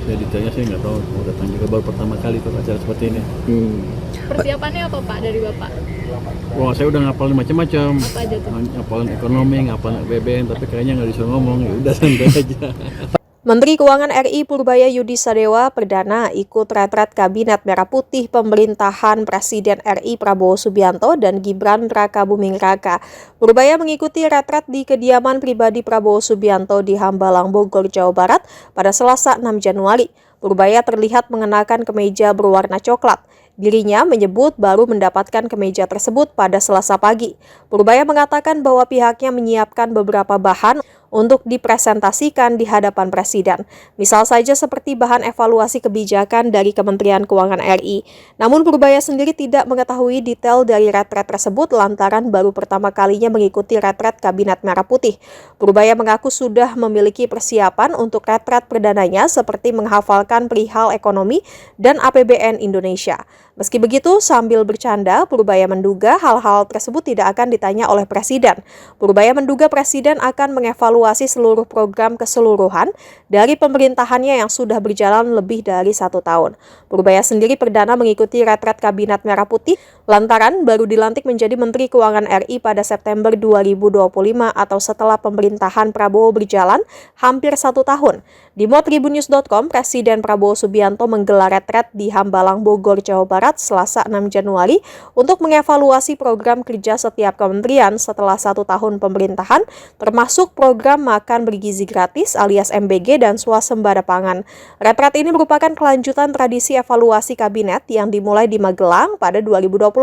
Ya detailnya saya nggak tahu, mau datang juga baru pertama kali ke acara seperti ini. Persiapannya apa Pak dari Bapak? Wah, saya udah ngapalin macam-macam. Apa aja tuh? Ngapalin ekonomi, ngapalin BBM, tapi kayaknya nggak disuruh ngomong, ya udah santai aja. Menteri Keuangan RI Purbaya Yudi Sadewa Perdana ikut retret Kabinet Merah Putih pemerintahan Presiden RI Prabowo Subianto dan Gibran Rakabuming Raka. Purbaya mengikuti retret di kediaman pribadi Prabowo Subianto di Hambalang, Bogor, Jawa Barat pada Selasa 6 Januari. Purbaya terlihat mengenakan kemeja berwarna coklat. Dirinya menyebut baru mendapatkan kemeja tersebut pada Selasa pagi. Purbaya mengatakan bahwa pihaknya menyiapkan beberapa bahan untuk dipresentasikan di hadapan Presiden. Misal saja seperti bahan evaluasi kebijakan dari Kementerian Keuangan RI. Namun Purbaya sendiri tidak mengetahui detail dari retret tersebut lantaran baru pertama kalinya mengikuti retret Kabinet Merah Putih. Purbaya mengaku sudah memiliki persiapan untuk retret perdananya seperti menghafalkan perihal ekonomi dan APBN Indonesia. Meski begitu, sambil bercanda, Purbaya menduga hal-hal tersebut tidak akan ditanya oleh Presiden. Purbaya menduga Presiden akan mengevaluasi seluruh program keseluruhan dari pemerintahannya yang sudah berjalan lebih dari 1 tahun. Purbaya sendiri perdana mengikuti retret Kabinet Merah Putih lantaran baru dilantik menjadi Menteri Keuangan RI pada September 2025 atau setelah pemerintahan Prabowo berjalan hampir 1 tahun. Di Tribunnews.com, Presiden Prabowo Subianto menggelar retret di Hambalang, Bogor, Jawa Barat, Selasa 6 Januari untuk mengevaluasi program kerja setiap kementerian setelah 1 tahun pemerintahan, termasuk program makan bergizi gratis alias MBG dan swasembada pangan. Retret ini merupakan kelanjutan tradisi evaluasi kabinet yang dimulai di Magelang pada 2024.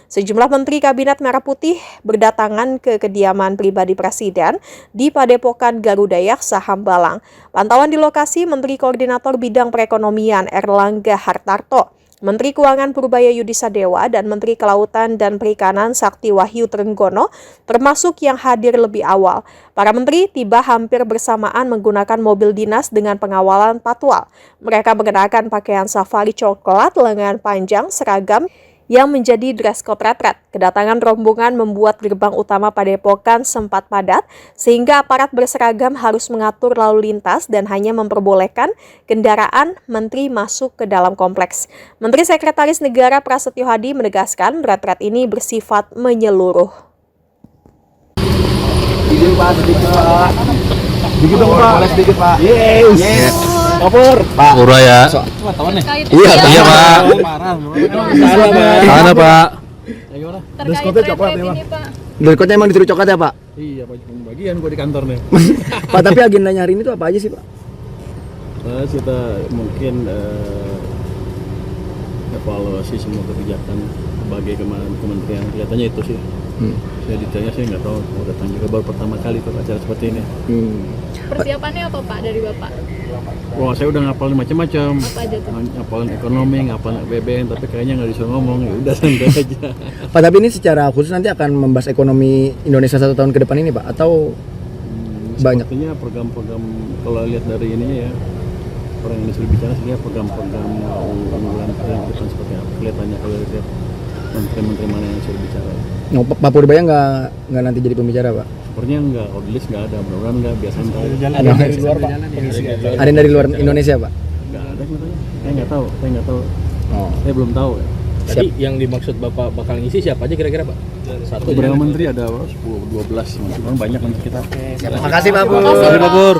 Sejumlah menteri Kabinet Merah Putih berdatangan ke kediaman pribadi Presiden di Padepokan Garuda Yaksa, Hambalang. Pantauan di lokasi Menteri Koordinator Bidang Perekonomian Erlangga Hartarto, Menteri Keuangan Purbaya Yudi Sadewa, dan Menteri Kelautan dan Perikanan Sakti Wahyu Trenggono termasuk yang hadir lebih awal. Para menteri tiba hampir bersamaan menggunakan mobil dinas dengan pengawalan patwal. Mereka mengenakan pakaian safari coklat lengan panjang seragam yang menjadi dress code retret. Kedatangan rombongan membuat gerbang utama Padepokan sempat padat, sehingga aparat berseragam harus mengatur lalu lintas dan hanya memperbolehkan kendaraan menteri masuk ke dalam kompleks. Menteri Sekretaris Negara Prasetyo Hadi menegaskan retret ini bersifat menyeluruh. Sedikit Pak, sedikit dong Pak. Boleh sedikit Pak. Yes. Kapur, Pak. Purbaya. Iya, Pak. Sana, Pak. Terkait retret ini Pak. Berikutnya emang disuruh coklat ya Pak? Iya, bagian gua di kantor nih. Pak, tapi agendanya hari ini tuh apa aja sih Pak? Kita mungkin evaluasi semua kebijakan berbagai kementerian, kelihatannya itu sih. Saya detailnya saya nggak tahu, mau datang juga baru pertama kali ke acara seperti ini. Persiapannya apa Pak dari Bapak? Wah, saya udah ngapalin macam-macam. Apa aja tuh? Ngapalin ekonomi, ngapalin BBM, tapi kayaknya nggak disuruh ngomong, ya udah santai aja. Pak, tapi ini secara khusus nanti akan membahas ekonomi Indonesia 1 tahun ke depan ini Pak? Atau banyak? Sepertinya program-program, kalau lihat dari ininya ya, orang yang disuruh bicara sih program-program unggulan ke depan seperti apa. Kelihatannya kalau lihat menteri-menteri mana yang disuruh bicara. Pak Purbaya nggak nanti jadi pembicara Pak? Sepertinya nggak, on list nggak ada, mudah-mudahan nggak, biasanya tahu. Ada dari luar Pak? Ada yang dari luar Indonesia Pak? Nggak ada katanya, saya nggak tahu. Oh. Saya belum tahu ya. Tadi yang dimaksud Bapak bakal ngisi siapa aja kira-kira, Pak? Beberapa menteri ada 10, 12, memang banyak menteri kita. Makasih Pak Pur. Terima kasih, Pak Pur.